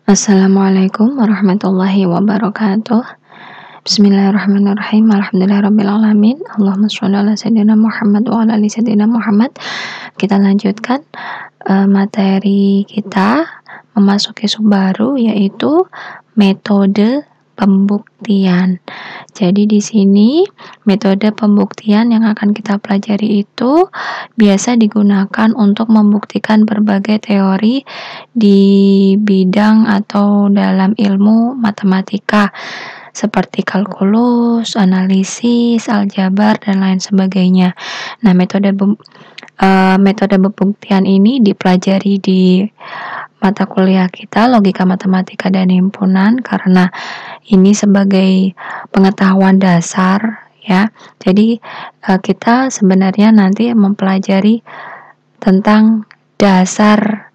Assalamualaikum warahmatullahi wabarakatuh. Bismillahirrahmanirrahim. Alhamdulillahirrabbilalamin. Allahumma sholli ala sayyidina Muhammad wa ala ali sayyidina Muhammad. Kita lanjutkan materi kita memasuki sub baru, yaitu metode pembuktian. Jadi di sini metode pembuktian yang akan kita pelajari itu biasa digunakan untuk membuktikan berbagai teori di bidang atau dalam ilmu matematika seperti kalkulus, analisis, aljabar, dan lain sebagainya. Nah, metode pembuktian ini dipelajari di mata kuliah kita logika matematika dan himpunan karena ini sebagai pengetahuan dasar ya. Jadi kita sebenarnya nanti mempelajari tentang dasar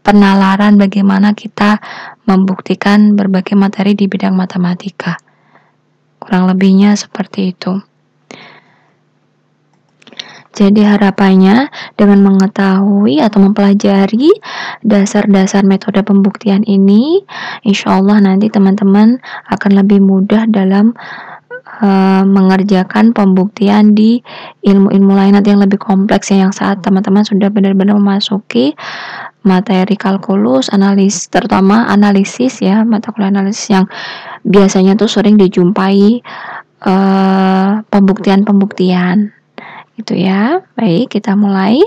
penalaran bagaimana kita membuktikan berbagai materi di bidang matematika. Kurang lebihnya seperti itu. Jadi harapannya dengan mengetahui atau mempelajari dasar-dasar metode pembuktian ini, insya Allah nanti teman-teman akan lebih mudah dalam mengerjakan pembuktian di ilmu-ilmu lain nanti yang lebih kompleks ya, yang saat teman-teman sudah benar-benar memasuki materi kalkulus, terutama analisis ya, mata kuliah analisis yang biasanya tuh sering dijumpai pembuktian gitu ya. Baik, kita mulai.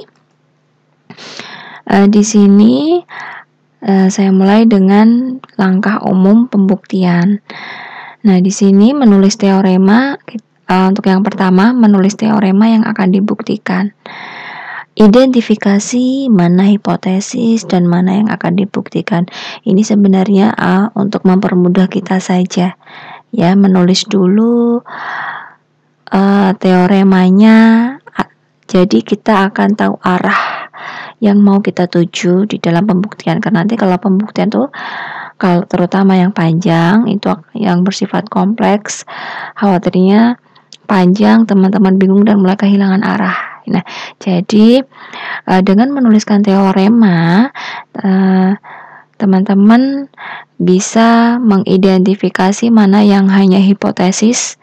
Di sini saya mulai dengan langkah umum pembuktian. Nah, di sini menulis teorema. Untuk yang pertama, menulis teorema yang akan dibuktikan. Identifikasi mana hipotesis dan mana yang akan dibuktikan. Ini sebenarnya untuk mempermudah kita saja ya, menulis dulu teoremanya, jadi kita akan tahu arah yang mau kita tuju di dalam pembuktian. Karena nanti kalau pembuktian tuh, kalau terutama yang panjang itu yang bersifat kompleks, khawatirnya panjang teman-teman bingung dan mulai kehilangan arah. Nah, jadi dengan menuliskan teorema, teman-teman bisa mengidentifikasi mana yang hanya hipotesis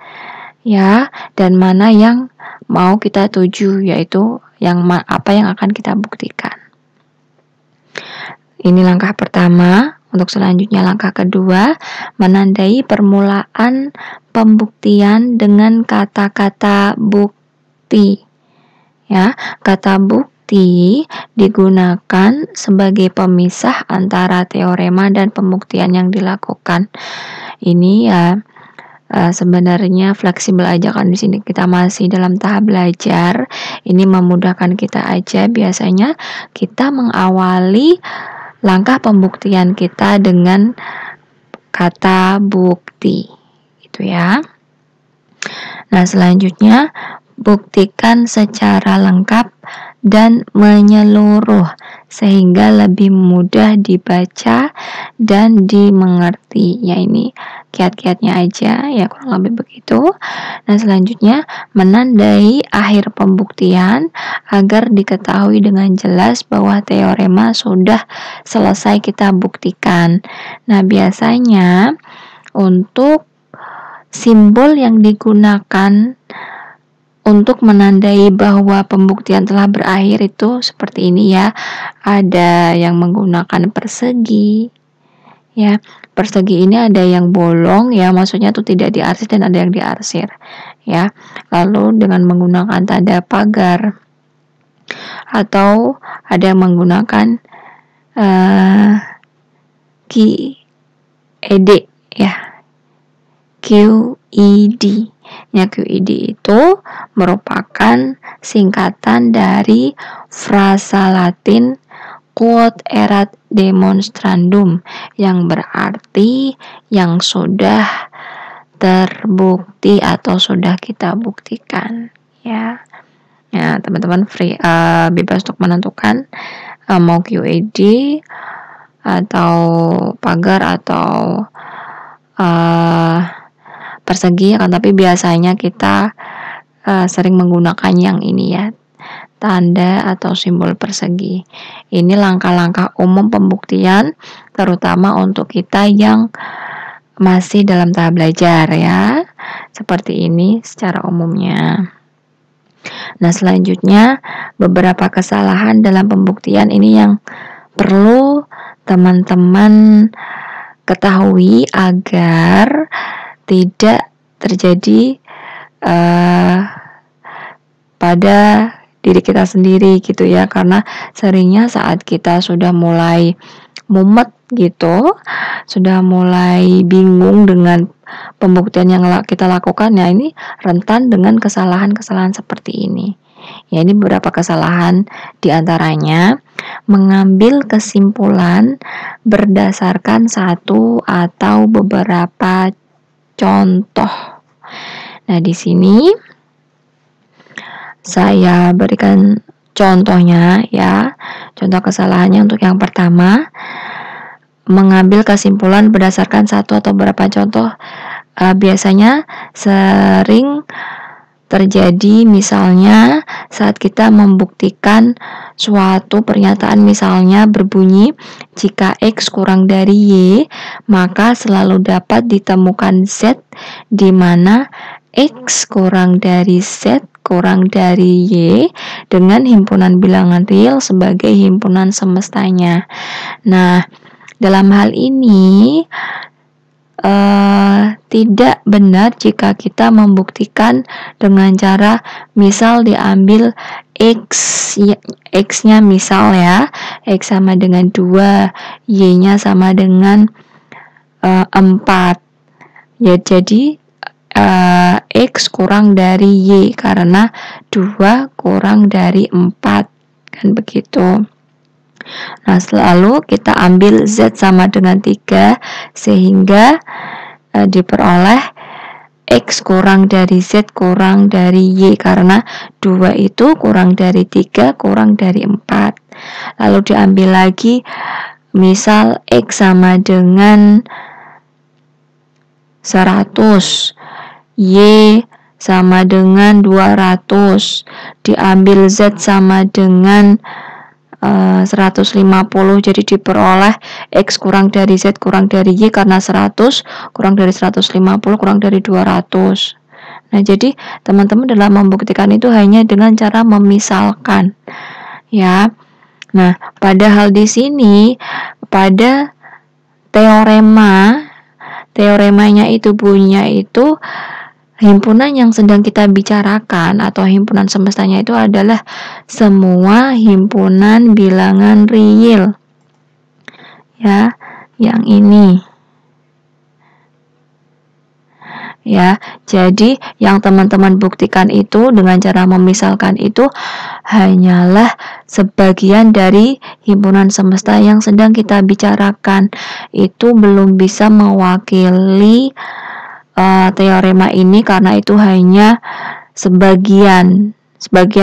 ya, dan mana yang mau kita tuju, yaitu apa yang akan kita buktikan. Ini langkah pertama. Untuk selanjutnya langkah kedua, menandai permulaan pembuktian dengan kata-kata bukti. Ya, kata bukti digunakan sebagai pemisah antara teorema dan pembuktian yang dilakukan. Ini ya sebenarnya fleksibel aja kan, di sini kita masih dalam tahap belajar. Ini memudahkan kita aja. Biasanya kita mengawali langkah pembuktian kita dengan kata bukti gitu ya. Nah, selanjutnya buktikan secara lengkap dan menyeluruh sehingga lebih mudah dibaca dan dimengerti. Ya, ini kiat-kiatnya aja ya, kurang lebih begitu. Nah, selanjutnya menandai akhir pembuktian agar diketahui dengan jelas bahwa teorema sudah selesai kita buktikan. Nah, biasanya untuk simbol yang digunakan untuk menandai bahwa pembuktian telah berakhir itu seperti ini ya. Ada yang menggunakan persegi ya. Persegi ini ada yang bolong ya, maksudnya tuh tidak diarsir, dan ada yang diarsir ya. Lalu dengan menggunakan tanda pagar, atau ada yang menggunakan QED ya. QED. Ya, QED itu merupakan singkatan dari frasa Latin quod erat demonstrandum, yang berarti yang sudah terbukti atau sudah kita buktikan ya. Ya, teman-teman bebas untuk menentukan mau QED atau pagar atau persegi kan, tapi biasanya kita sering menggunakan yang ini ya, tanda atau simbol persegi. Ini langkah-langkah umum pembuktian, terutama untuk kita yang masih dalam tahap belajar ya. Seperti ini secara umumnya. Nah, selanjutnya beberapa kesalahan dalam pembuktian ini yang perlu teman-teman ketahui agar tidak terjadi pada diri kita sendiri gitu ya, karena seringnya saat kita sudah mulai mumet gitu, sudah mulai bingung dengan pembuktian yang kita lakukan, ya ini rentan dengan kesalahan-kesalahan seperti ini. Ya, ini beberapa kesalahan diantaranya mengambil kesimpulan berdasarkan satu atau beberapa contoh. Nah, di sini saya berikan contohnya ya. Contoh kesalahannya untuk yang pertama, mengambil kesimpulan berdasarkan satu atau beberapa contoh. Biasanya sering terjadi misalnya saat kita membuktikan suatu pernyataan, misalnya berbunyi jika X kurang dari Y maka selalu dapat ditemukan Z, di mana X kurang dari Z kurang dari Y dengan himpunan bilangan real sebagai himpunan semestanya. Nah, dalam hal ini tidak benar jika kita membuktikan dengan cara misal diambil X-nya misal ya, X sama dengan 2, Y-nya sama dengan 4. Ya, jadi X kurang dari Y karena 2 kurang dari 4, kan begitu. Nah, selalu kita ambil Z sama dengan 3 sehingga diperoleh X kurang dari Z kurang dari Y, karena 2 itu kurang dari 3 kurang dari 4. Lalu diambil lagi misal X sama dengan 100, Y sama dengan 200, diambil Z sama dengan 150, jadi diperoleh X kurang dari Z kurang dari Y karena 100 kurang dari 150 kurang dari 200. Nah, jadi teman-teman dalam membuktikan itu hanya dengan cara memisalkan ya. Nah, padahal di sini pada teoremanya itu bunyinya itu himpunan yang sedang kita bicarakan atau himpunan semestanya itu adalah semua himpunan bilangan real. Ya, yang ini. Ya, jadi yang teman-teman buktikan itu dengan cara memisalkan itu hanyalah sebagian dari himpunan semesta yang sedang kita bicarakan. Itu belum bisa mewakili teorema ini karena itu hanya sebagian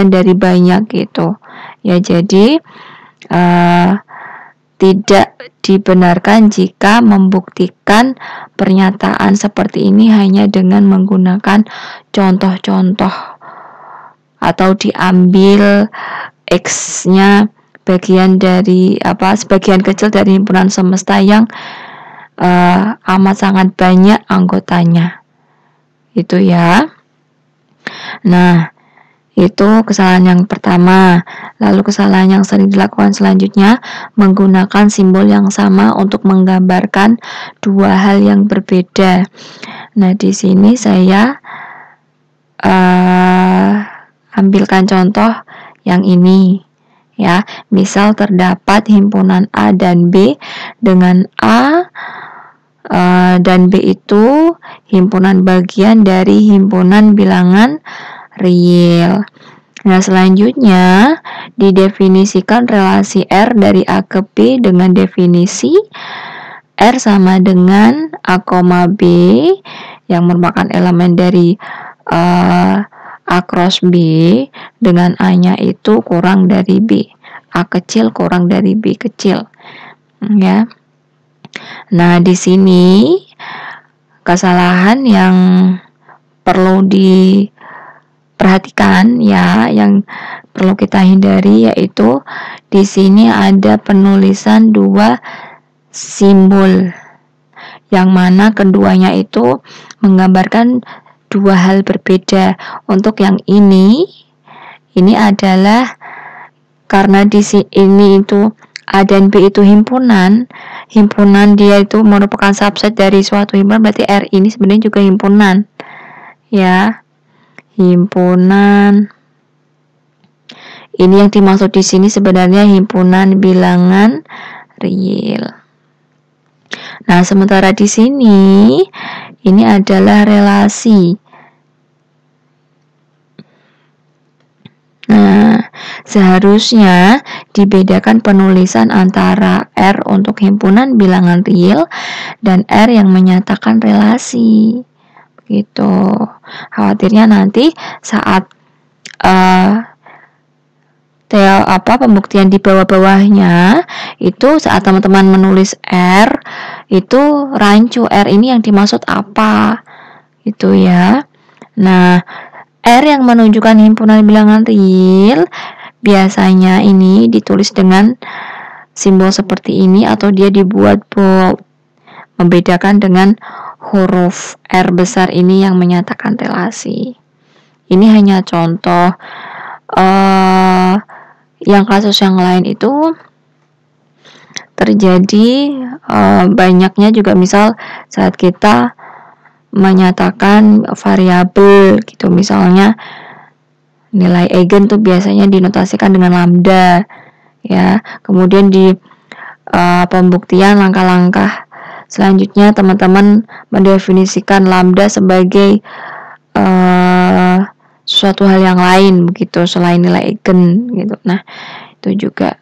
dari banyak gitu. Ya, jadi tidak dibenarkan jika membuktikan pernyataan seperti ini hanya dengan menggunakan contoh-contoh atau diambil X-nya sebagian kecil dari himpunan semesta yang amat sangat banyak anggotanya. Itu ya. Nah, itu kesalahan yang pertama. Lalu kesalahan yang sering dilakukan selanjutnya, menggunakan simbol yang sama untuk menggambarkan dua hal yang berbeda. Nah, di sini saya ambilkan contoh yang ini ya. Misal terdapat himpunan A dan B, dengan A dan B itu himpunan bagian dari himpunan bilangan real. Nah, selanjutnya didefinisikan relasi R dari A ke B dengan definisi R sama dengan A, B yang merupakan elemen dari A cross B dengan A-nya itu kurang dari B. A kecil kurang dari B kecil. Ya. Nah, di sini kesalahan yang perlu perhatikan ya, yang perlu kita hindari yaitu di sini ada penulisan dua simbol, yang mana keduanya itu menggambarkan dua hal berbeda. Untuk yang ini adalah karena di sini itu A dan B itu himpunan dia itu merupakan subset dari suatu himpunan, berarti R ini sebenarnya juga himpunan ya, himpunan. Ini yang dimaksud di sini sebenarnya himpunan bilangan real. Nah, sementara di sini ini adalah relasi. Nah, seharusnya dibedakan penulisan antara R untuk himpunan bilangan real dan R yang menyatakan relasi. Begitu. Khawatirnya nanti saat pembuktian di bawah-bawahnya itu saat teman-teman menulis R itu rancu, R ini yang dimaksud apa gitu ya. Nah, R yang menunjukkan himpunan bilangan real biasanya ini ditulis dengan simbol seperti ini atau dia dibuat bold, membedakan dengan huruf R besar ini yang menyatakan relasi. Ini hanya contoh. Yang kasus yang lain itu terjadi banyaknya juga, misal saat kita menyatakan variabel gitu, misalnya nilai eigen tuh biasanya dinotasikan dengan lambda ya. Kemudian di pembuktian langkah-langkah selanjutnya teman-teman mendefinisikan lambda sebagai suatu hal yang lain begitu selain nilai eigen gitu. Nah, itu juga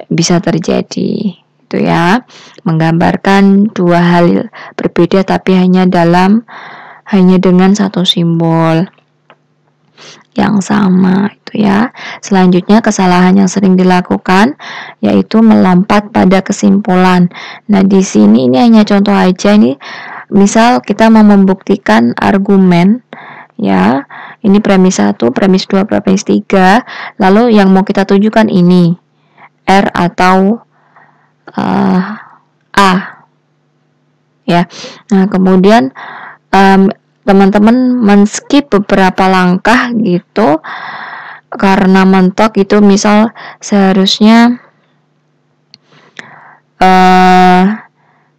bisa terjadi itu ya, menggambarkan dua hal berbeda tapi hanya dengan satu simbol yang sama itu ya. Selanjutnya kesalahan yang sering dilakukan yaitu melompat pada kesimpulan. Nah, di sini ini hanya contoh aja, ini misal kita mau membuktikan argumen ya, ini premis 1, premis 2, premis 3, lalu yang mau kita tunjukkan ini R atau A ya. Nah, kemudian teman-teman men-skip beberapa langkah gitu karena mentok itu, misal seharusnya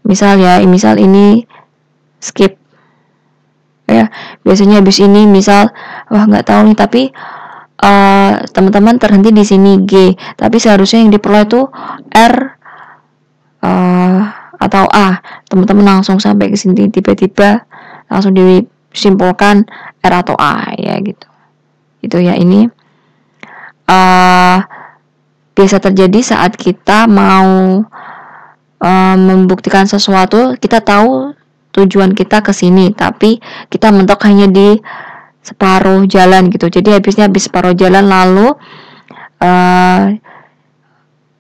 misal ini skip ya. Biasanya habis ini misal nggak tahu nih, tapi teman-teman terhenti di sini G, tapi seharusnya yang diperoleh itu R atau A. Teman-teman langsung sampai ke sini, tiba-tiba langsung disimpulkan R atau A ya gitu. Itu ya, ini biasa terjadi saat kita mau membuktikan sesuatu, kita tahu tujuan kita ke sini, tapi kita mentok hanya di separuh jalan gitu. Jadi habis separuh jalan, lalu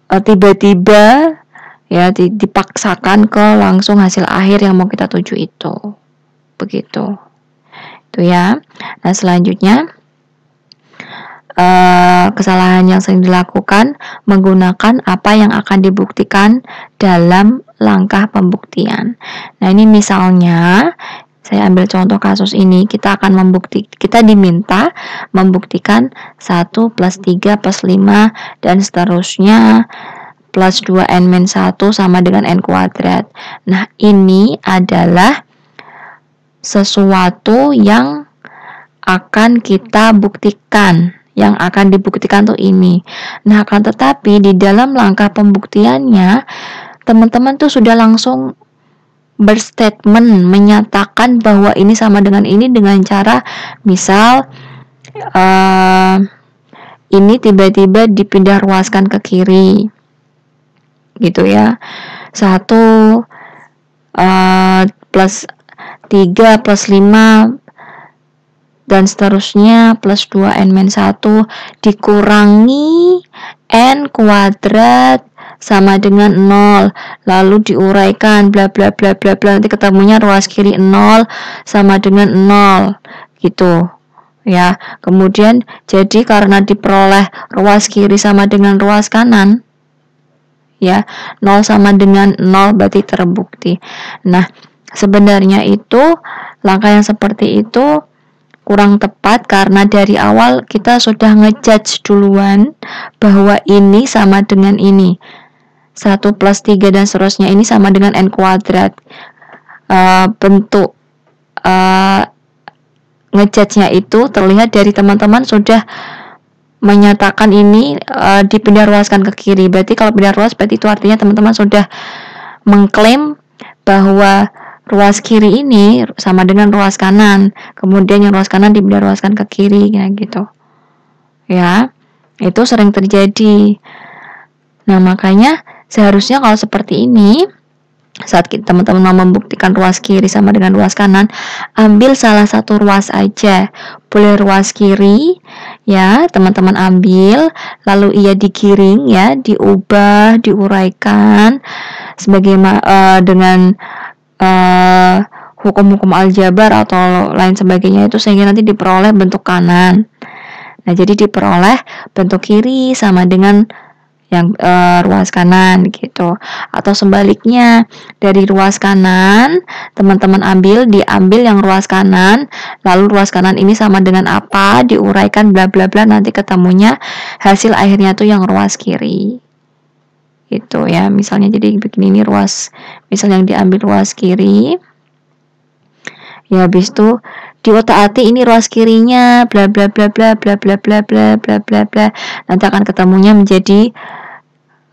tiba-tiba ya dipaksakan ke langsung hasil akhir yang mau kita tuju itu. Begitu. Itu ya. Nah, selanjutnya kesalahan yang sering dilakukan menggunakan apa yang akan dibuktikan dalam langkah pembuktian. Nah, ini misalnya saya ambil contoh kasus ini, kita diminta membuktikan 1 plus 3 plus 5 dan seterusnya plus 2n-1 sama dengan n kuadrat. Nah, ini adalah sesuatu yang akan kita buktikan, yang akan dibuktikan tuh ini. Nah, akan tetapi di dalam langkah pembuktiannya teman-teman tuh sudah langsung berstatement menyatakan bahwa ini sama dengan ini dengan cara misal ini tiba-tiba dipindah ruaskan ke kiri gitu ya. 1 plus 3 plus 5 dan seterusnya plus 2n-1 dikurangi n kuadrat sama dengan 0, lalu diuraikan bla bla bla bla bla, nanti ketemunya ruas kiri 0 sama dengan 0 gitu ya. Kemudian jadi karena diperoleh ruas kiri sama dengan ruas kanan, ya, 0 sama dengan 0 berarti terbukti. Nah, sebenarnya itu langkah yang seperti itu kurang tepat karena dari awal kita sudah ngejudge duluan bahwa ini sama dengan ini. 1 plus 3 dan seterusnya ini sama dengan n kuadrat. Bentuk ngejudge-nya itu terlihat dari teman-teman sudah menyatakan ini dipindah ruaskan ke kiri. Berarti kalau pindah ruas berarti itu artinya teman-teman sudah mengklaim bahwa ruas kiri ini sama dengan ruas kanan. Kemudian yang ruas kanan dipindah ruaskan ke kiri, kayak gitu. Ya, itu sering terjadi. Nah, makanya seharusnya kalau seperti ini, saat teman-teman mau membuktikan ruas kiri sama dengan ruas kanan, ambil salah satu ruas aja. Boleh ruas kiri, ya, teman-teman ambil, lalu ia digiring, ya, diubah, diuraikan sebagaimana dengan hukum-hukum aljabar atau lain sebagainya itu, sehingga nanti diperoleh bentuk kanan. Nah, jadi diperoleh bentuk kiri sama dengan yang ruas kanan gitu. Atau sebaliknya, dari ruas kanan teman-teman diambil yang ruas kanan, lalu ruas kanan ini sama dengan apa, diuraikan bla bla bla, nanti ketemunya hasil akhirnya tuh yang ruas kiri gitu, ya. Misalnya jadi begini, ini ruas, misal yang diambil ruas kiri, ya, habis itu diotak-atik ini ruas kirinya bla bla bla bla bla bla bla bla bla bla bla, nanti akan ketemunya menjadi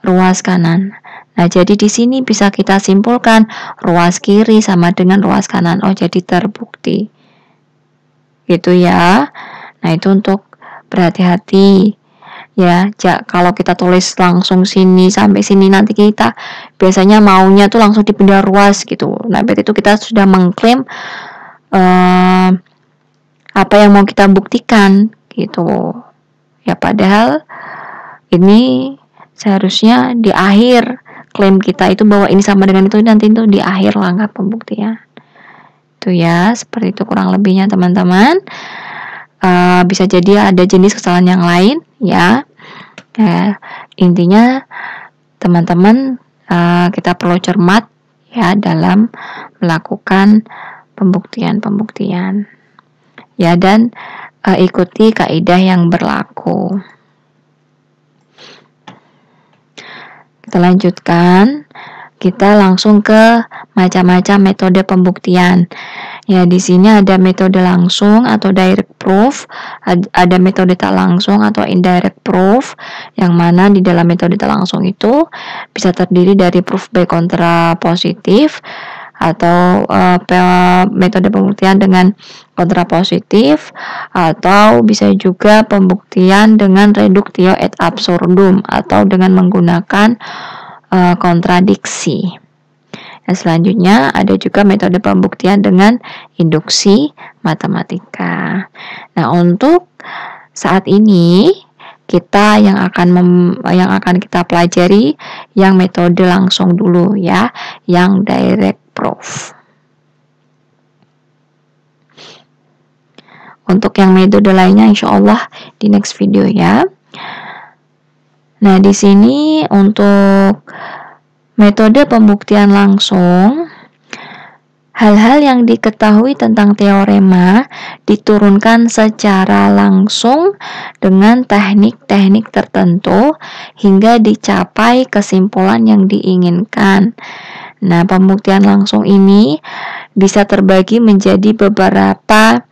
ruas kanan. Nah, jadi di sini bisa kita simpulkan ruas kiri sama dengan ruas kanan. Oh, jadi terbukti. Gitu ya. Nah, itu untuk berhati-hati. Ya, kalau kita tulis langsung sini sampai sini, nanti kita biasanya maunya tuh langsung dipindah ruas gitu. Nah, berarti itu kita sudah mengklaim apa yang mau kita buktikan gitu. Ya, padahal ini seharusnya di akhir klaim kita itu bahwa ini sama dengan itu, nanti itu di akhir langkah pembuktian. Itu ya, seperti itu kurang lebihnya teman-teman. Bisa jadi ada jenis kesalahan yang lain, ya. Intinya teman-teman kita perlu cermat, ya, dalam melakukan pembuktian, ya, dan ikuti kaidah yang berlaku. Kita lanjutkan, kita langsung ke macam-macam metode pembuktian. Ya, di sini ada metode langsung atau direct proof, ada metode tak langsung atau indirect proof, yang mana di dalam metode tak langsung itu bisa terdiri dari proof by kontrapositif atau metode pembuktian dengan kontrapositif, atau bisa juga pembuktian dengan reductio ad absurdum atau dengan menggunakan kontradiksi. Dan selanjutnya ada juga metode pembuktian dengan induksi matematika. Nah, untuk saat ini kita yang akan kita pelajari yang metode langsung dulu, ya, yang direct proof. Untuk yang metode lainnya insya Allah di next video, ya. Nah, di sini untuk metode pembuktian langsung, hal-hal yang diketahui tentang teorema diturunkan secara langsung dengan teknik-teknik tertentu hingga dicapai kesimpulan yang diinginkan. Nah, pembuktian langsung ini bisa terbagi menjadi beberapa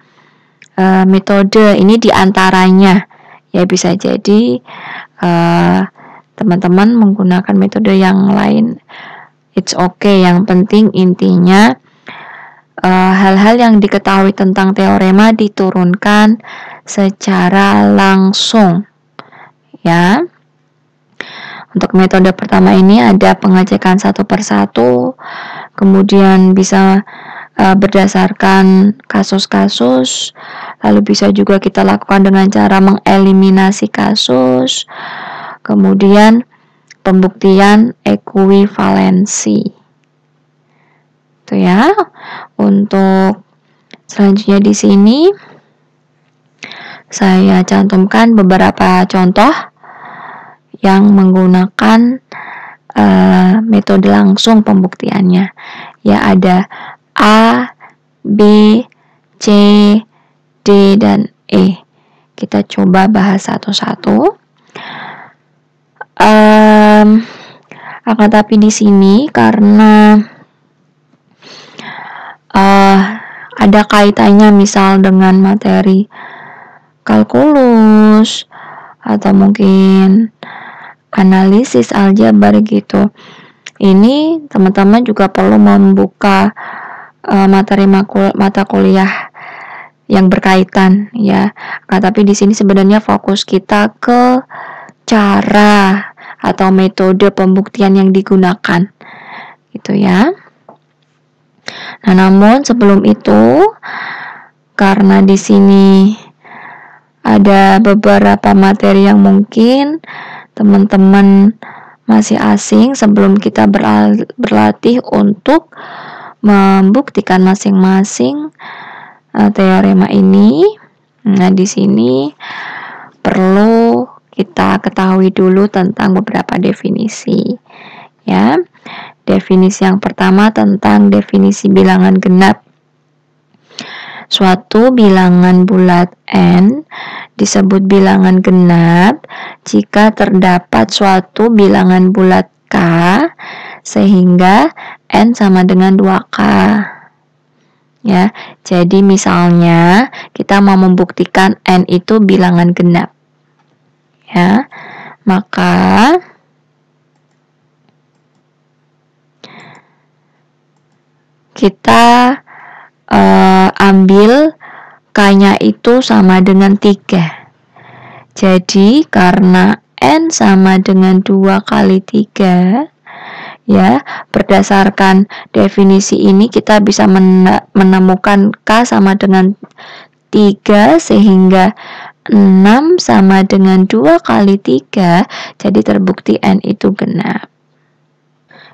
metode. Ini diantaranya, ya, bisa jadi teman-teman menggunakan metode yang lain, it's okay. Yang penting intinya hal-hal yang diketahui tentang teorema diturunkan secara langsung, ya. Untuk metode pertama ini ada pengecekan satu persatu, kemudian bisa berdasarkan kasus-kasus, lalu bisa juga kita lakukan dengan cara mengeliminasi kasus. Kemudian pembuktian ekuivalensi. Itu ya. Untuk selanjutnya di sini saya cantumkan beberapa contoh yang menggunakan metode langsung pembuktiannya. Ya, ada A, B, C, D, dan E. Kita coba bahas satu-satu. Akan tapi di sini karena ada kaitannya misal dengan materi kalkulus atau mungkin analisis aljabar gitu. Ini teman-teman juga perlu membuka materi mata kuliah yang berkaitan ya. Tapi di sini sebenarnya fokus kita ke cara atau metode pembuktian yang digunakan gitu ya. Nah, namun sebelum itu, karena di sini ada beberapa materi yang mungkin teman-teman masih asing sebelum kita berlatih untuk membuktikan masing-masing teorema ini. Nah, di sini perlu kita ketahui dulu tentang beberapa definisi. Ya. Definisi yang pertama tentang definisi bilangan genap. Suatu bilangan bulat n disebut bilangan genap jika terdapat suatu bilangan bulat k sehingga n sama dengan 2k. Ya, jadi misalnya kita mau membuktikan n itu bilangan genap. Ya, maka kita ambil k-nya itu sama dengan 3. Jadi karena n sama dengan 2 kali 3, ya, berdasarkan definisi ini kita bisa menemukan k sama dengan 3 sehingga 6 sama dengan 2 kali 3, jadi terbukti n itu genap.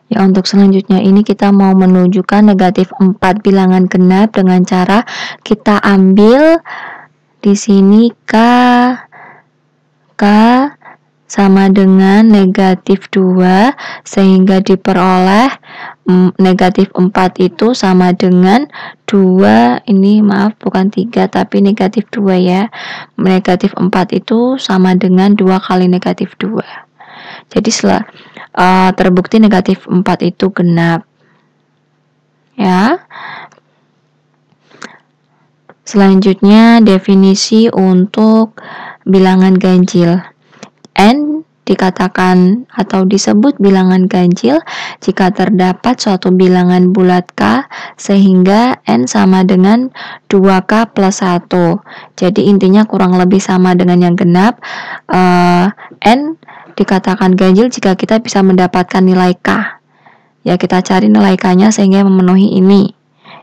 Ya, untuk selanjutnya ini kita mau menunjukkan negatif 4 bilangan genap dengan cara kita ambil di sini k sama dengan negatif 2 sehingga diperoleh negatif 4 itu sama dengan 2, ini maaf bukan 3 tapi negatif 2 ya. Negatif 4 itu sama dengan 2 kali negatif 2. Jadi setelah terbukti negatif 4 itu genap. Ya. Selanjutnya definisi untuk bilangan ganjil. N dikatakan atau disebut bilangan ganjil jika terdapat suatu bilangan bulat k sehingga n sama dengan 2k plus 1. Jadi intinya kurang lebih sama dengan yang genap. N dikatakan ganjil jika kita bisa mendapatkan nilai k. Ya, kita cari nilai k-nya sehingga memenuhi ini.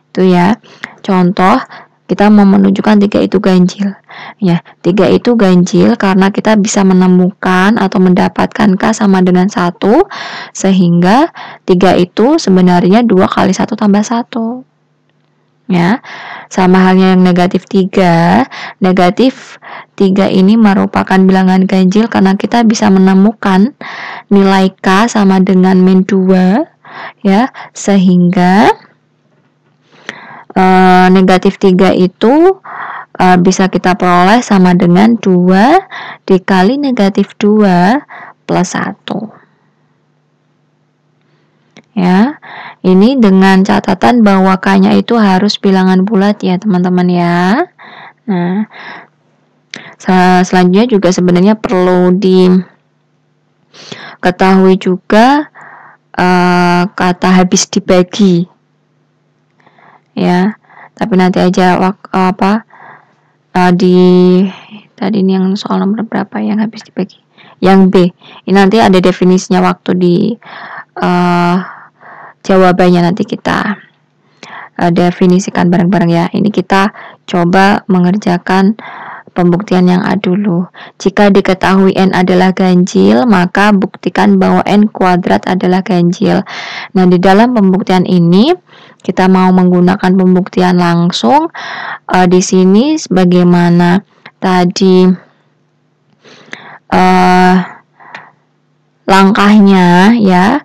Itu ya. Contoh, kita mau menunjukkan 3 itu ganjil. Ya, 3 itu ganjil karena kita bisa menemukan atau mendapatkan k sama dengan 1 sehingga 3 itu sebenarnya 2 kali 1 tambah 1. Ya, sama halnya yang negatif 3. Negatif 3 ini merupakan bilangan ganjil karena kita bisa menemukan nilai k sama dengan min 2 ya, sehingga negatif 3 itu bisa kita peroleh sama dengan 2 dikali negatif 2 plus 1. Ya, ini dengan catatan bahwa k-nya itu harus bilangan bulat ya teman-teman ya. Nah, selanjutnya juga sebenarnya perlu diketahui juga kata habis dibagi. Ya, tapi nanti aja tadi ini yang soal nomor berapa yang habis dibagi? Yang B. Ini nanti ada definisinya waktu di jawabannya nanti kita definisikan bareng-bareng ya. Ini kita coba mengerjakan pembuktian yang A dulu. Jika diketahui N adalah ganjil, maka buktikan bahwa N kuadrat adalah ganjil. Nah, di dalam pembuktian ini kita mau menggunakan pembuktian langsung. Di sini sebagaimana tadi langkahnya ya.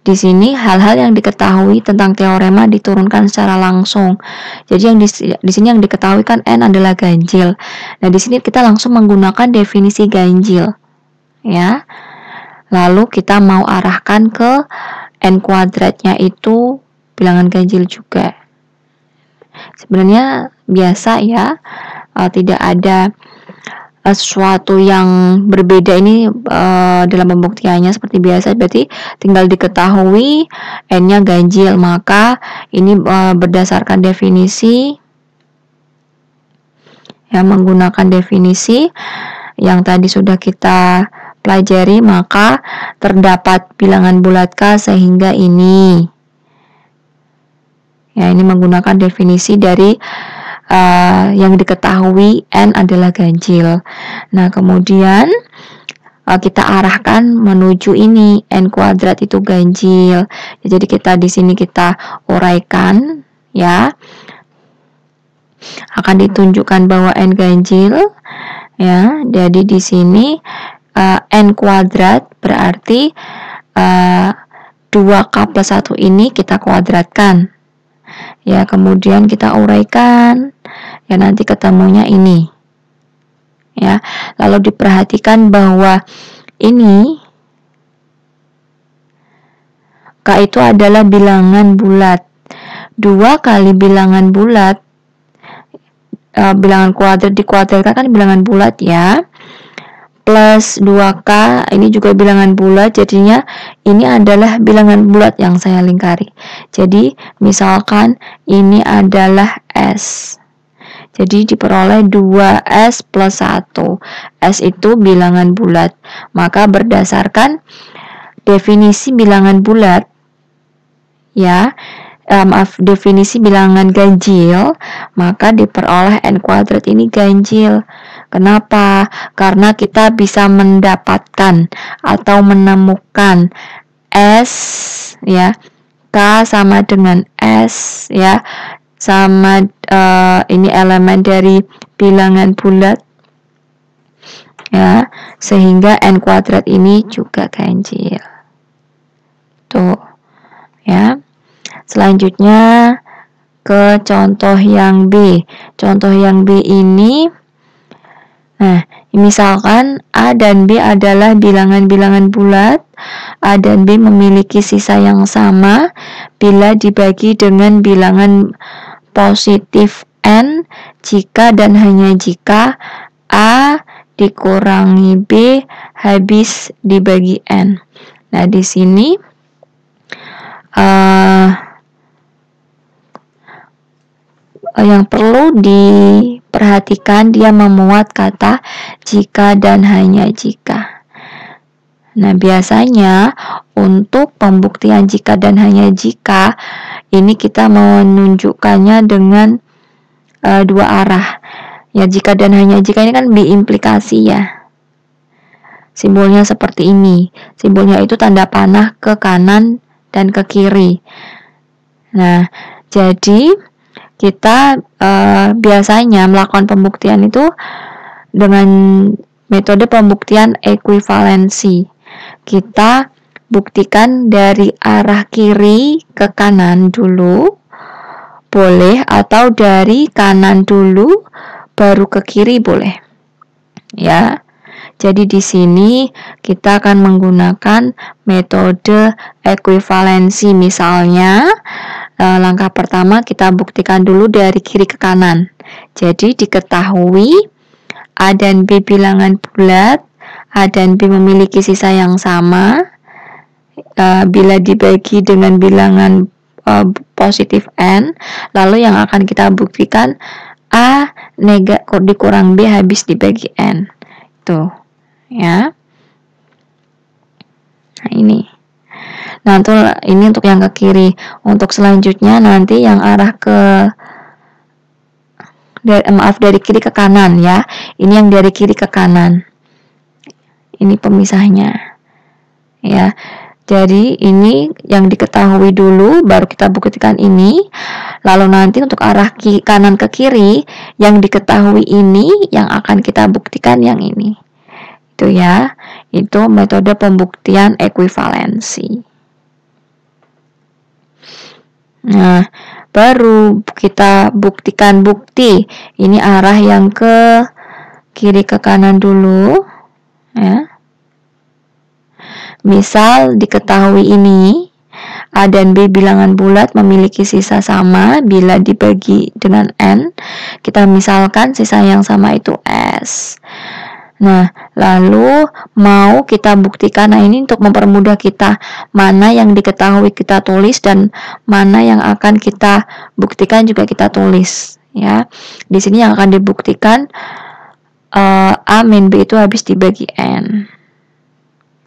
Di sini hal-hal yang diketahui tentang teorema diturunkan secara langsung. Jadi yang di sini yang diketahui kan n adalah ganjil. Nah, di sini kita langsung menggunakan definisi ganjil. Ya. Lalu kita mau arahkan ke n kuadratnya itu bilangan ganjil juga. Sebenarnya biasa ya. Tidak ada sesuatu yang berbeda ini dalam pembuktiannya seperti biasa, berarti tinggal diketahui n-nya ganjil, maka ini berdasarkan definisi ya, menggunakan definisi yang tadi sudah kita pelajari, maka terdapat bilangan bulat K sehingga ini ya, ini menggunakan definisi dari yang diketahui n adalah ganjil. Nah, kemudian kita arahkan menuju ini n kuadrat itu ganjil. Jadi kita di sini kita uraikan ya. Akan ditunjukkan bahwa n ganjil ya. Jadi di sini n kuadrat berarti 2k plus 1 ini kita kuadratkan. Ya, kemudian kita uraikan ya, nanti ketemunya ini ya. Lalu diperhatikan bahwa ini K itu adalah bilangan bulat. 2 kali bilangan bulat, bilangan kuadrat dikuadratkan kan bilangan bulat ya, plus 2K ini juga bilangan bulat, jadinya ini adalah bilangan bulat yang saya lingkari. Jadi misalkan ini adalah S, jadi diperoleh 2S plus 1. S itu bilangan bulat, maka berdasarkan definisi bilangan bulat ya, definisi bilangan ganjil, maka diperoleh n kuadrat ini ganjil. Kenapa? Karena kita bisa mendapatkan atau menemukan S ya, K sama dengan S ya, sama ini elemen dari bilangan bulat ya, sehingga n kuadrat ini juga ganjil. Tuh ya. Selanjutnya ke contoh yang B. Contoh yang B ini, nah, misalkan A dan B adalah bilangan-bilangan bulat. A dan B memiliki sisa yang sama bila dibagi dengan bilangan positif n jika dan hanya jika A dikurangi B habis dibagi n. Nah, di sini yang perlu diperhatikan, dia memuat kata jika dan hanya jika. Nah, biasanya untuk pembuktian jika dan hanya jika ini kita menunjukkannya dengan dua arah. Ya, jika dan hanya jika ini kan diimplikasi ya. Simbolnya seperti ini. Simbolnya itu tanda panah ke kanan dan ke kiri. Nah, jadi kita biasanya melakukan pembuktian itu dengan metode pembuktian ekuivalensi. Kita buktikan dari arah kiri ke kanan dulu, boleh, atau dari kanan dulu baru ke kiri boleh. Ya. Jadi di sini kita akan menggunakan metode ekuivalensi. Misalnya langkah pertama kita buktikan dulu dari kiri ke kanan. Jadi diketahui A dan B bilangan bulat, A dan B memiliki sisa yang sama bila dibagi dengan bilangan positif n. Lalu yang akan kita buktikan A dikurang B habis dibagi n. Tuh ya. Nah, ini. Nah, ini untuk yang ke kiri. Untuk selanjutnya nanti yang arah ke dari kiri ke kanan ya. Ini yang dari kiri ke kanan. Ini pemisahnya. Ya. Jadi ini yang diketahui dulu, baru kita buktikan ini. Lalu nanti untuk arah kanan ke kiri, yang diketahui ini yang akan kita buktikan yang ini. Itu ya, itu metode pembuktian ekuivalensi. Nah, baru kita buktikan bukti. Ini arah yang ke kiri ke kanan dulu, ya. Misal diketahui ini A dan B bilangan bulat memiliki sisa sama bila dibagi dengan N. Kita misalkan sisa yang sama itu S. Nah, lalu mau kita buktikan, nah ini untuk mempermudah kita, mana yang diketahui kita tulis dan mana yang akan kita buktikan juga kita tulis, ya. Di sini yang akan dibuktikan A min B itu habis dibagi N.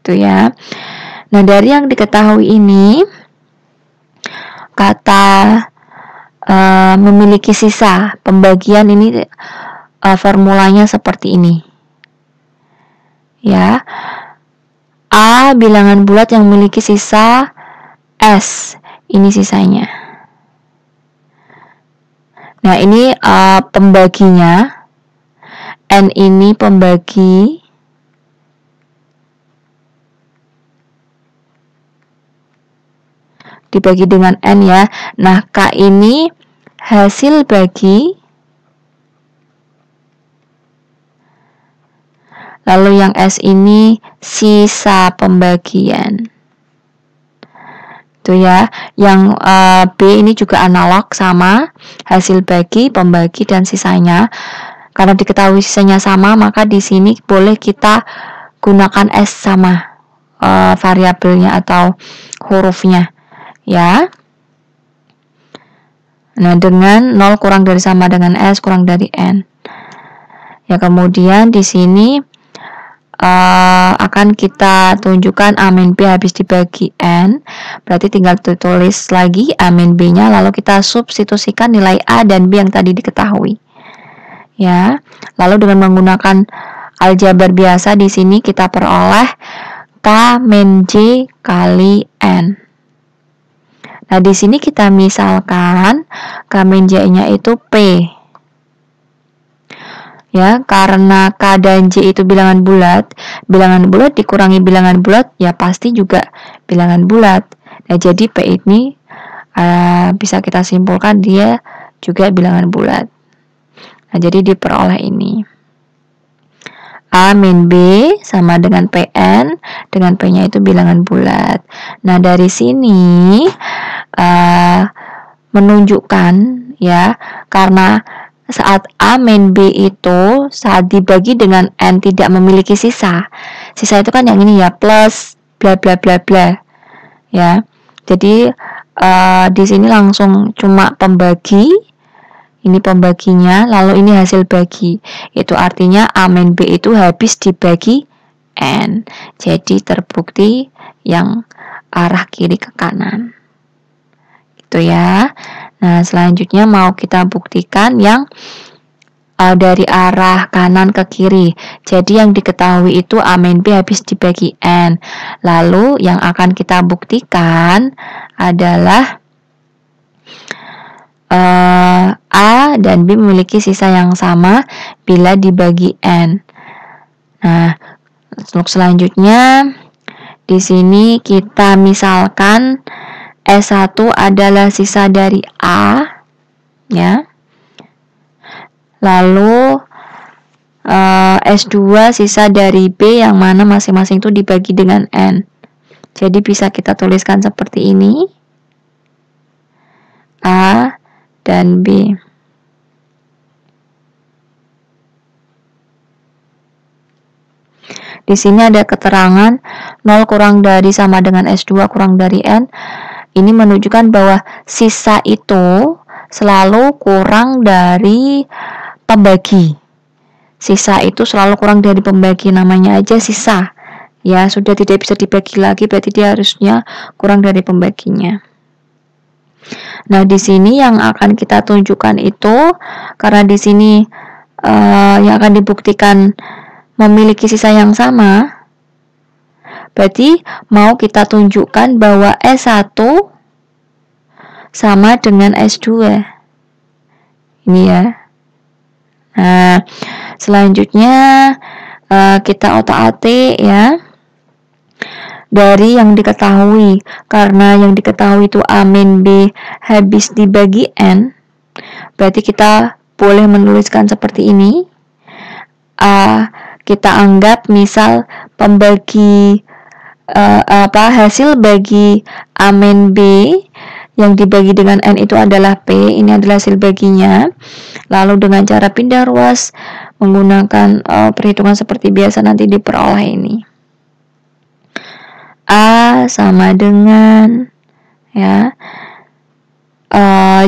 Itu ya. Nah, dari yang diketahui ini, kata memiliki sisa pembagian ini formulanya seperti ini. Ya. A bilangan bulat yang memiliki sisa S. Ini sisanya. Nah, ini pembaginya. N ini pembagi. Dibagi dengan N ya. Nah, K ini hasil bagi. Lalu yang S ini sisa pembagian. Itu ya. Yang B ini juga analog sama, hasil bagi, pembagi dan sisanya. Karena diketahui sisanya sama, maka di sini boleh kita gunakan S sama variabelnya atau hurufnya. Ya. Nah, dengan 0 kurang dari sama dengan S kurang dari N. Ya, kemudian di sini akan kita tunjukkan A min B habis dibagi N. Berarti tinggal tulis lagi A min B-nya, lalu kita substitusikan nilai A dan B yang tadi diketahui. Ya. Lalu dengan menggunakan aljabar biasa di sini kita peroleh K min J kali N. Nah, di sini kita misalkan K min J-nya itu P. Ya, karena K dan J itu bilangan bulat dikurangi bilangan bulat, ya pasti juga bilangan bulat. Nah, jadi P ini bisa kita simpulkan dia juga bilangan bulat. Nah, jadi diperoleh ini. A min B sama dengan PN, dengan P-nya itu bilangan bulat. Nah, dari sini menunjukkan ya, karena saat A min B itu saat dibagi dengan N tidak memiliki sisa. Sisa itu kan yang ini ya, plus bla bla bla bla. Ya. Jadi di sini langsung cuma pembagi. Ini pembaginya, lalu ini hasil bagi. Itu artinya A min B itu habis dibagi N. Jadi terbukti yang arah kiri ke kanan. Itu ya. Nah, selanjutnya mau kita buktikan yang dari arah kanan ke kiri. Jadi yang diketahui itu A min B habis dibagi N. Lalu yang akan kita buktikan adalah A dan B memiliki sisa yang sama bila dibagi N. Nah, untuk selanjutnya di sini kita misalkan S1 adalah sisa dari A, ya. Lalu S2 sisa dari B yang mana masing-masing itu dibagi dengan N. Jadi bisa kita tuliskan seperti ini. A dan B. Di sini ada keterangan 0 kurang dari sama dengan S2 kurang dari N. Ini menunjukkan bahwa sisa itu selalu kurang dari pembagi. Sisa itu selalu kurang dari pembagi, namanya aja sisa. Ya, sudah tidak bisa dibagi lagi, berarti dia harusnya kurang dari pembaginya. Nah, di sini yang akan kita tunjukkan itu, karena di sini yang akan dibuktikan memiliki sisa yang sama, Berarti mau kita tunjukkan bahwa S1 sama dengan S2. Ini ya. Nah, selanjutnya kita otak-atik ya. Dari yang diketahui, karena yang diketahui itu A min B habis dibagi N, berarti kita boleh menuliskan seperti ini. A kita anggap misal pembagi hasil bagi A min B yang dibagi dengan N itu adalah P. Ini adalah hasil baginya. Lalu dengan cara pindah ruas menggunakan perhitungan seperti biasa nanti diperoleh ini. A sama dengan ya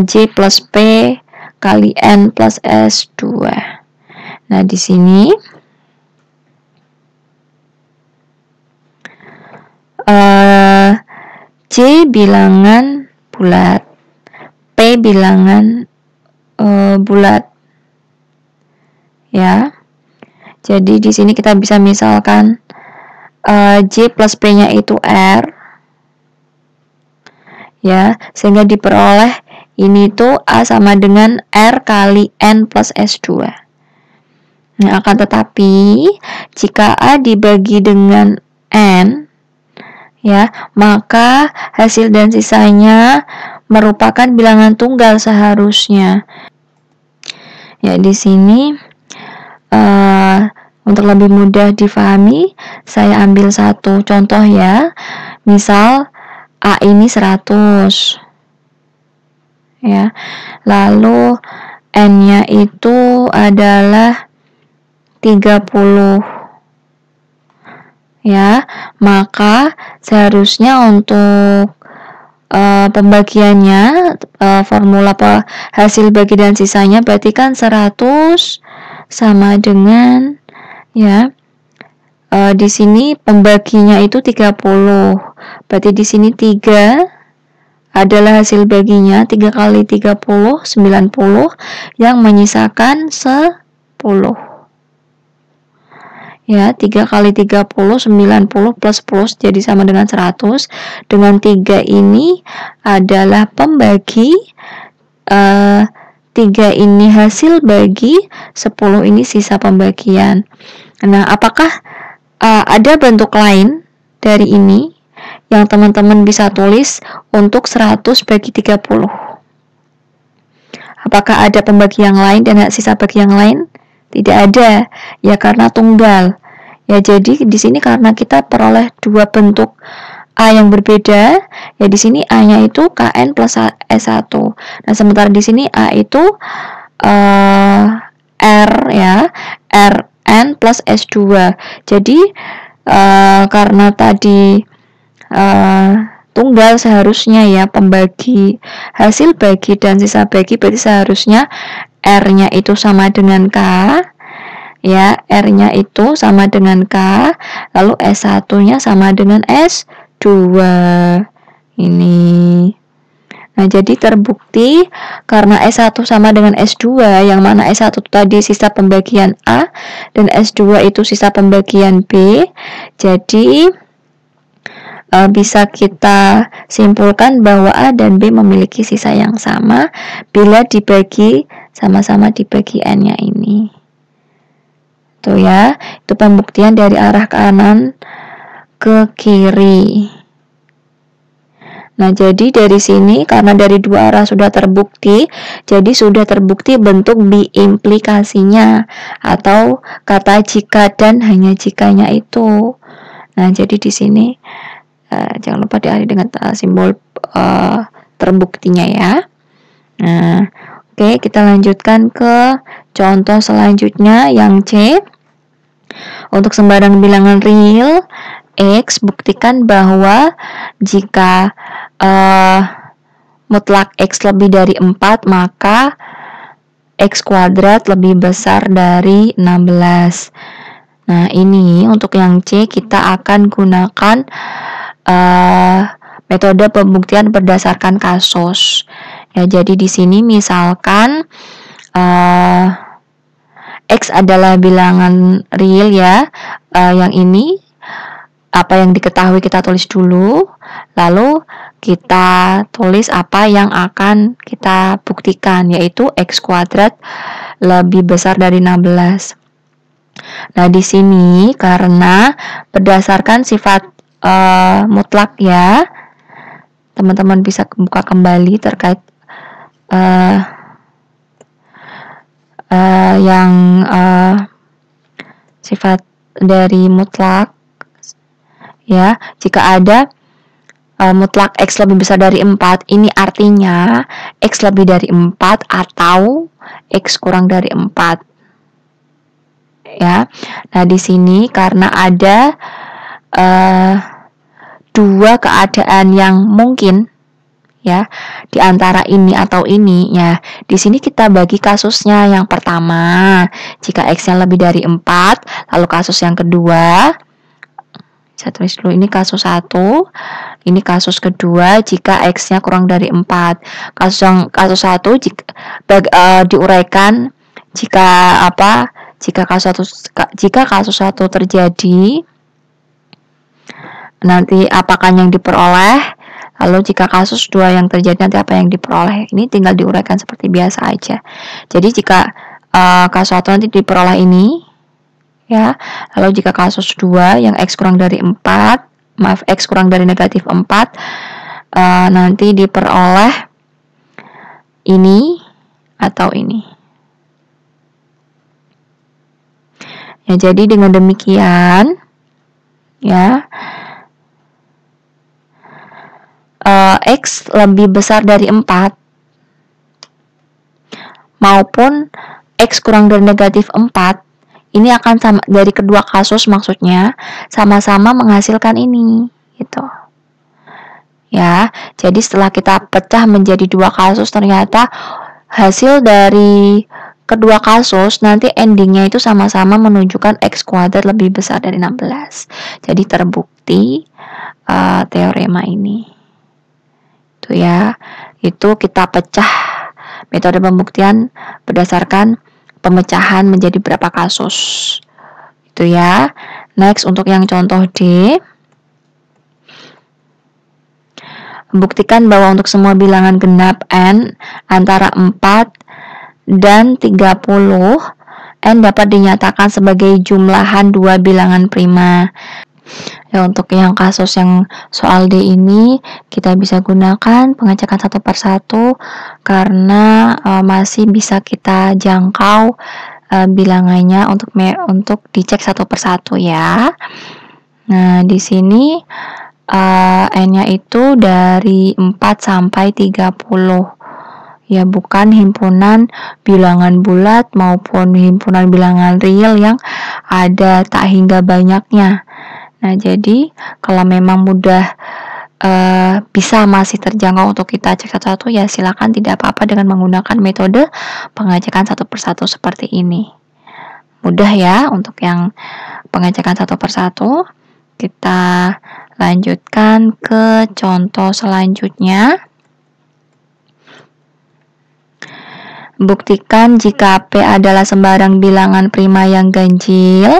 J plus P kali N plus S2. Nah, di sini J bilangan bulat, P bilangan bulat. Ya. Jadi di sini kita bisa misalkan J plus P-nya itu R. Ya, sehingga diperoleh ini tuh A sama dengan R kali N plus S2. Nah, akan tetapi jika A dibagi dengan N, ya, maka hasil dan sisanya merupakan bilangan tunggal seharusnya. Ya, di sini untuk lebih mudah difahami, saya ambil satu contoh ya. Misal A ini 100. Ya. Lalu N-nya itu adalah 30. Ya, maka seharusnya untuk pembagiannya formula hasil bagi dan sisanya berarti kan 100 sama dengan ya di sini pembaginya itu 30. Berarti di sini 3 adalah hasil baginya, 3 kali 30 90 yang menyisakan 10. Ya, 3 kali 30 90 plus 10 jadi sama dengan 100. Dengan 3 ini adalah pembagi, 3 ini hasil bagi, 10 ini sisa pembagian. Nah, apakah ada bentuk lain dari ini yang teman-teman bisa tulis untuk 100 bagi 30? Apakah ada pembagi yang lain dan sisa bagi yang lain? Tidak ada, ya karena tunggal. Ya, jadi di sini karena kita peroleh dua bentuk A yang berbeda, ya di sini A-nya itu KN plus S1. Nah, sementara di sini A itu R ya, RN plus S2. Jadi karena tadi tunggal seharusnya ya pembagi hasil bagi dan sisa bagi, berarti seharusnya R-nya itu sama dengan K. Ya, R-nya itu sama dengan K, lalu S1-nya sama dengan S2. Ini. Nah, jadi terbukti karena S1 sama dengan S2, yang mana S1 tadi sisa pembagian A dan S2 itu sisa pembagian B. Jadi bisa kita simpulkan bahwa A dan B memiliki sisa yang sama bila dibagi sama-sama dibagi N-nya ini. Tuh ya, itu pembuktian dari arah kanan ke kiri. Nah, jadi dari sini karena dari dua arah sudah terbukti, jadi sudah terbukti bentuk biimplikasinya atau kata jika dan hanya jikanya itu. Nah, jadi di sini jangan lupa diakhiri dengan simbol terbuktinya ya. Nah, oke, kita lanjutkan ke contoh selanjutnya yang C. Untuk sembarang bilangan real X, buktikan bahwa jika mutlak X lebih dari 4, maka X kuadrat lebih besar dari 16. Nah, ini untuk yang C kita akan gunakan metode pembuktian berdasarkan kasus. Ya, jadi di sini misalkan X adalah bilangan real ya, yang ini apa yang diketahui kita tulis dulu, lalu kita tulis apa yang akan kita buktikan, yaitu X kuadrat lebih besar dari 16. Nah, di sini karena berdasarkan sifat mutlak ya, teman-teman bisa buka kembali terkait yang sifat dari mutlak ya. Jika ada mutlak X lebih besar dari 4, ini artinya X lebih dari 4 atau X kurang dari 4 ya. Nah, di sini karena ada dua keadaan yang mungkin ya, di antara ini atau ini ya. Di sini kita bagi kasusnya. Yang pertama, jika X-nya lebih dari 4, lalu kasus yang kedua, saya tulis dulu, ini kasus 1, ini kasus kedua jika X-nya kurang dari 4. Kasus 1 diuraikan jika kasus 1 terjadi, nanti apakah yang diperoleh, lalu jika kasus 2 yang terjadi nanti apa yang diperoleh. Ini tinggal diuraikan seperti biasa aja. Jadi jika kasus 1 nanti diperoleh ini ya, lalu jika kasus 2 yang X kurang dari 4, X kurang dari negatif 4, nanti diperoleh ini atau ini ya. Jadi dengan demikian ya, X lebih besar dari 4 maupun X kurang dari negatif 4, ini akan sama, dari kedua kasus maksudnya sama-sama menghasilkan ini gitu ya. Jadi setelah kita pecah menjadi dua kasus, ternyata hasil dari kedua kasus nanti endingnya itu sama-sama menunjukkan X kuadrat lebih besar dari 16. Jadi terbukti teorema ini itu ya. Itu kita pecah metode pembuktian berdasarkan pemecahan menjadi berapa kasus itu ya. Next, untuk yang contoh D, buktikan bahwa untuk semua bilangan genap N antara 4 dan 30, N dapat dinyatakan sebagai jumlahan dua bilangan prima. Ya, untuk yang kasus yang soal D ini kita bisa gunakan pengecekan satu per satu karena masih bisa kita jangkau bilangannya untuk dicek satu per satu ya. Nah, di sini N-nya itu dari 4 sampai 30 ya, bukan himpunan bilangan bulat maupun himpunan bilangan real yang ada tak hingga banyaknya. Nah, jadi kalau memang mudah bisa masih terjangkau untuk kita cek satu-satu ya, silakan, tidak apa-apa dengan menggunakan metode pengecekan satu per satu seperti ini. Mudah ya untuk yang pengecekan satu per satu. Kita lanjutkan ke contoh selanjutnya. Buktikan jika P adalah sembarang bilangan prima yang ganjil,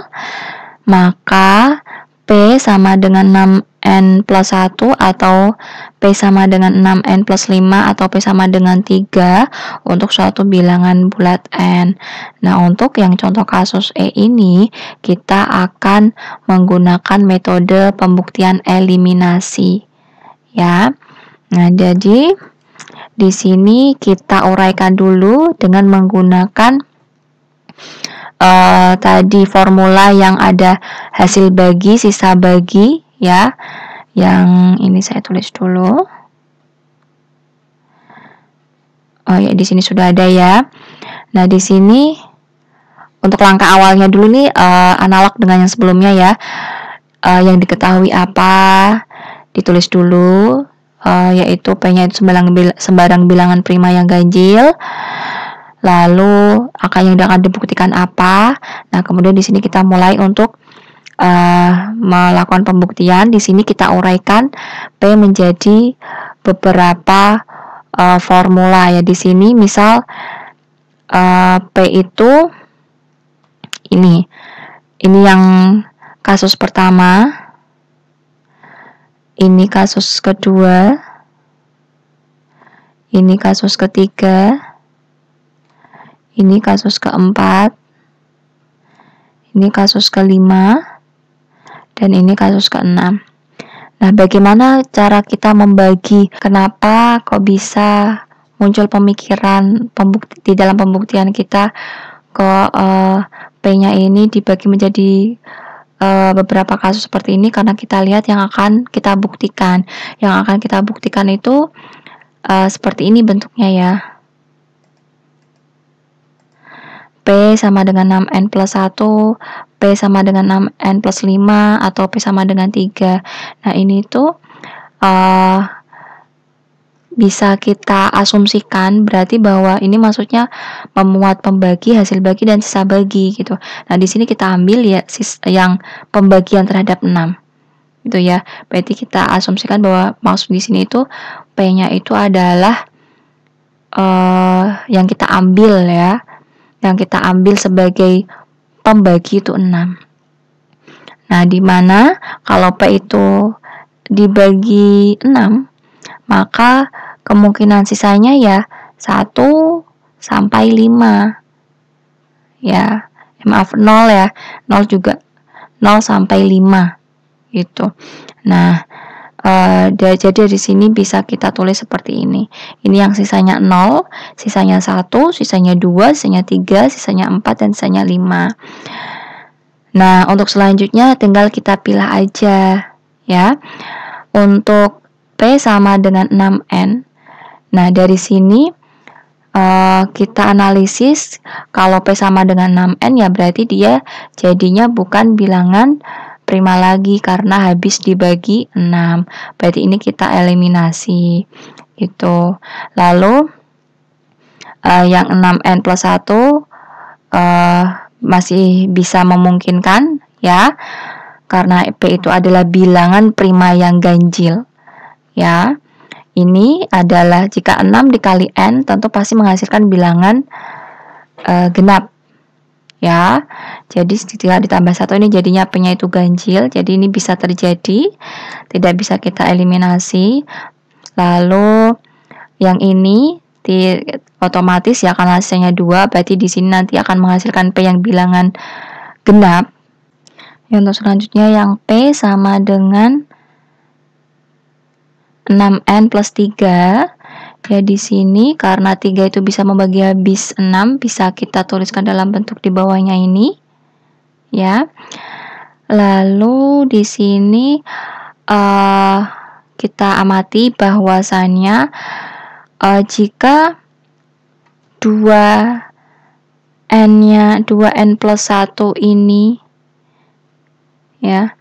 maka P sama dengan 6N plus 1 atau P sama dengan 6N plus 5 atau P sama dengan 3 untuk suatu bilangan bulat N. Nah, untuk yang contoh kasus E ini kita akan menggunakan metode pembuktian eliminasi ya. Nah, jadi di sini kita uraikan dulu dengan menggunakan tadi formula yang ada hasil bagi, sisa bagi ya. Yang ini saya tulis dulu. Oh ya, di sini sudah ada ya. Nah, di sini untuk langkah awalnya dulu nih analog dengan yang sebelumnya ya. Yang diketahui apa ditulis dulu. Yaitu P-nya itu sembarang bilangan prima yang ganjil. Lalu angka yang akan dibuktikan apa. Nah, kemudian di sini kita mulai untuk melakukan pembuktian. Di sini kita uraikan P menjadi beberapa formula ya. Di sini misal P itu ini yang kasus pertama Ini kasus kedua, ini kasus ketiga, ini kasus keempat, ini kasus kelima, dan ini kasus keenam. Nah, bagaimana cara kita membagi? Kenapa kok bisa muncul pemikiran di dalam pembuktian kita kok P-nya ini dibagi menjadi beberapa kasus seperti ini? Karena kita lihat yang akan kita buktikan. Yang akan kita buktikan itu seperti ini bentuknya ya. P sama dengan 6N plus 1, P sama dengan 6N plus 5, atau P sama dengan 3. Nah, ini tuh bisa kita asumsikan berarti bahwa ini maksudnya memuat pembagi, hasil bagi, dan sisa bagi gitu. Nah, di sini kita ambil ya yang pembagian terhadap 6. Gitu ya. Berarti kita asumsikan bahwa maksud di sini itu P-nya itu adalah yang kita ambil ya. Yang kita ambil sebagai pembagi itu 6. Nah, di mana kalau P itu dibagi 6, maka kemungkinan sisanya ya 1 sampai 5. Ya, maaf 0 ya. 0 juga 0 sampai 5 gitu. Nah, jadi di sini bisa kita tulis seperti ini. Ini yang sisanya 0, sisanya 1, sisanya 2, sisanya 3, sisanya 4, dan sisanya 5. Nah, untuk selanjutnya tinggal kita pilih aja ya. Untuk P sama dengan 6N. Nah, dari sini kita analisis kalau P sama dengan 6N ya berarti dia jadinya bukan bilangan prima lagi karena habis dibagi 6. Berarti ini kita eliminasi gitu. Lalu yang 6N plus 1 masih bisa memungkinkan ya, karena P itu adalah bilangan prima yang ganjil ya. Ini adalah jika 6 dikali N tentu pasti menghasilkan bilangan genap ya. Jadi setelah ditambah 1 ini jadinya P-nya itu ganjil. Jadi ini bisa terjadi, tidak bisa kita eliminasi. Lalu yang ini otomatis ya karena hasilnya 2, berarti di sini nanti akan menghasilkan P yang bilangan genap. Yang untuk selanjutnya yang P sama dengan 6N plus 3. Ya, di sini karena 3 itu bisa membagi habis 6, bisa kita tuliskan dalam bentuk di bawahnya ini. Ya. Lalu di sini kita amati bahwasannya jika 2N plus 1 ini ya,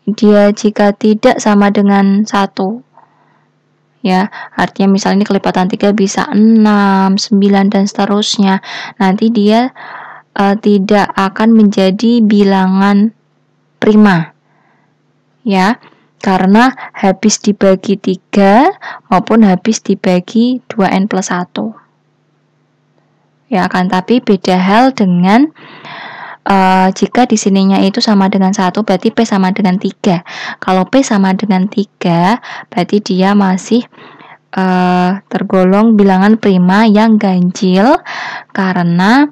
dia jika tidak sama dengan 1 ya, artinya misalnya ini kelipatan 3 bisa 6, 9, dan seterusnya. Nanti dia tidak akan menjadi bilangan prima ya, karena habis dibagi 3 maupun habis dibagi 2N plus 1 ya kan. Tapi beda hal dengan jika di sininya itu sama dengan 1, berarti P sama dengan 3. Kalau P sama dengan 3, berarti dia masih tergolong bilangan prima yang ganjil karena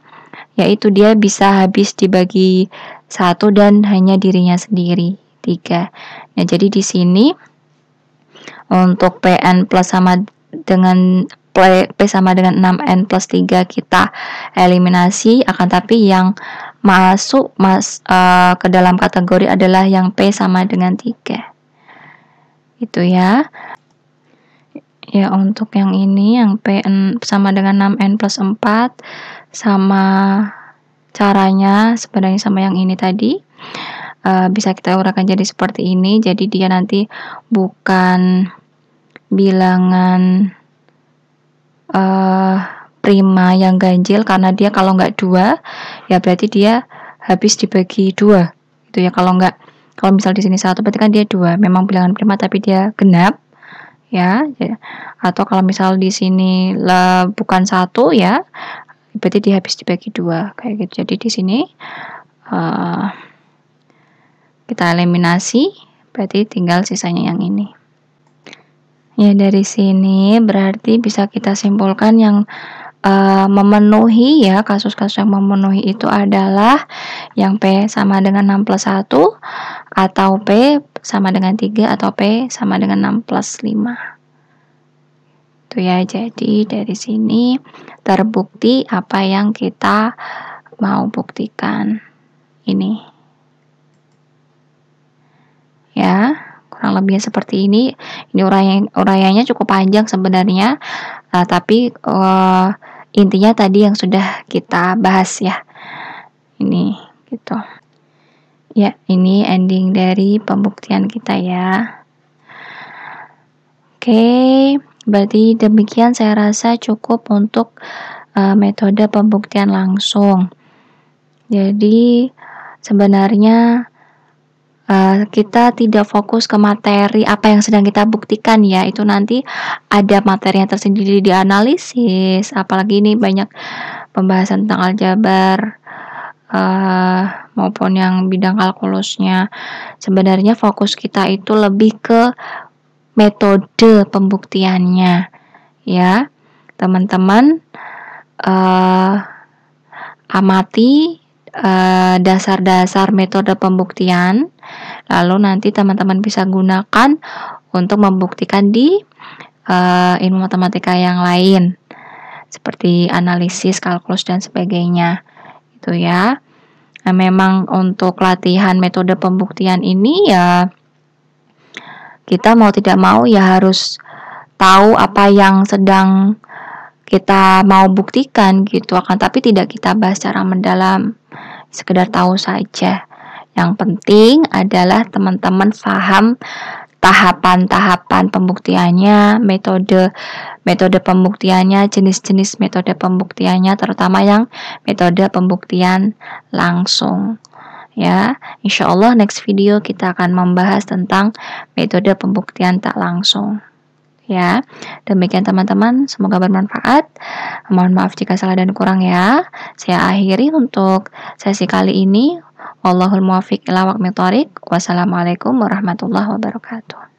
yaitu dia bisa habis dibagi 1 dan hanya dirinya sendiri 3. Nah, jadi di sini untuk Pn plus sama dengan P sama dengan 6N plus 3 kita eliminasi, akan tapi yang masuk ke dalam kategori adalah yang P sama dengan 3. Itu ya. Ya, untuk yang ini yang P sama dengan 6N plus 4 sama caranya sebenarnya sama yang ini tadi. Bisa kita uraikan jadi seperti ini. Jadi dia nanti bukan bilangan prima yang ganjil karena dia kalau nggak 2 ya berarti dia habis dibagi 2 gitu ya. Kalau misal di sini 1 berarti kan dia 2, memang bilangan prima tapi dia genap ya. Atau kalau misal di sini bukan 1 ya berarti dia habis dibagi 2 kayak gitu. Jadi di sini kita eliminasi, berarti tinggal sisanya yang ini. Ya, dari sini berarti bisa kita simpulkan yang memenuhi ya, kasus-kasus yang memenuhi itu adalah yang P sama dengan 6+1, atau P sama dengan 3, atau P sama dengan 6+5. Itu ya, jadi dari sini terbukti apa yang kita mau buktikan ini. Ya, kurang lebihnya seperti ini. Ini uraiannya cukup panjang sebenarnya, tapi intinya tadi yang sudah kita bahas ya. Ini gitu. Ya, ini ending dari pembuktian kita ya. Oke, berarti demikian saya rasa cukup untuk metode pembuktian langsung. Jadi sebenarnya kita tidak fokus ke materi apa yang sedang kita buktikan ya, itu nanti ada materi yang tersendiri di analisis, apalagi ini banyak pembahasan tentang aljabar maupun yang bidang kalkulusnya. Sebenarnya fokus kita itu lebih ke metode pembuktiannya ya, teman-teman. Amati dasar-dasar metode pembuktian, lalu nanti teman-teman bisa gunakan untuk membuktikan di ilmu matematika yang lain seperti analisis, kalkulus dan sebagainya itu ya. Nah, memang untuk latihan metode pembuktian ini ya kita mau tidak mau ya harus tahu apa yang sedang kita mau buktikan gitu, akan tapi tidak kita bahas secara mendalam, sekedar tahu saja. Yang penting adalah teman-teman paham tahapan-tahapan pembuktiannya, metode pembuktiannya, jenis-jenis metode pembuktiannya, terutama yang metode pembuktian langsung. Ya, insya Allah next video kita akan membahas tentang metode pembuktian tak langsung. Ya, demikian teman-teman, semoga bermanfaat. Mohon maaf jika salah dan kurang ya. Saya akhiri untuk sesi kali ini. Wallahul muwaffiq ila aqwamit thoriq. Wassalamualaikum warahmatullahi wabarakatuh.